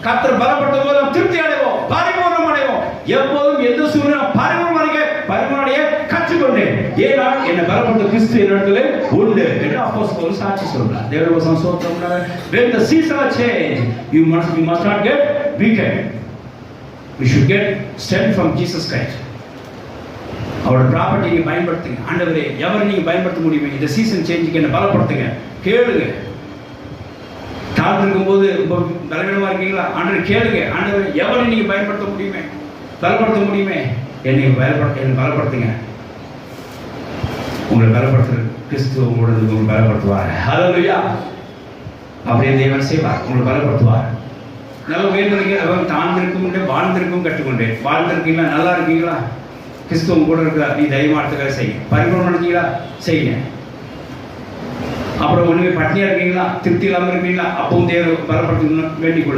கர்த்தர் பலப்படுத்தும் போது திருப்தி அடைவோம், பரிபூர்ணம் அடைவோம். எப்போதும் எந்த சூழ்நிலை பரிபூர்ணடைய கற்றுக்கொண்டேன். ஏன்னா என்னை பலப்படுத்த கிறிஸ்து என்னிடத்துல உண்டு என்று அப்போஸ்தலர் சாட்சி சொல்றார். தேவனுடைய வசனம் சொல்றார், when the seasons change, you must not get weakened. We should get strength from Jesus Christ. அவரோட ப்ராப்பர்ட்டி நீங்க பயன்படுத்துங்க. ஆண்டவரே, எவரை நீங்க பயன்படுத்த முடியுமே இந்த சீசன் சேஞ்சுக்கு என்ன பலப்படுத்துங்க. கேளுங்க. தாழ்ந்திருக்கும் போது பலவீனமா இருக்கீங்களா, ஆண்டவர் கேளுங்க. ஆண்டவரே, எவரை நீங்க பயன்படுத்த முடியுமே, பலப்படுத்த முடியுமே, என்னை பலப்படுத்துங்க. உங்களை பலப்படுத்துற கிறிஸ்து உங்களை பலப்படுத்துவார். ஹல்லேலூயா. அப்படியே தேவன் செய்வார், உங்களை பலப்படுத்துவார். நல்லா வேண்டுங்க. அவன் தாழ்ந்திருக்கும் வாழ்ந்திருக்கும் கற்றுக்கொண்டேன். வாழ்ந்திருக்கீங்களா, நல்லா இருக்கீங்களா, கிறிஸ்துவ கூட இருக்கிற நீ தைரியமானதுக்காக செய்ய. பரிபூர்ணம் நினைச்சீங்களா, செய்யுங்க. அப்புறம் ஒண்ணுமே பட்னியா இருக்கீங்களா, திருப்தி இல்லாமல் இருக்கீங்களா, அப்பவும் தேவ பலப்படுத்த வேண்டிக் கொள்ளுங்க.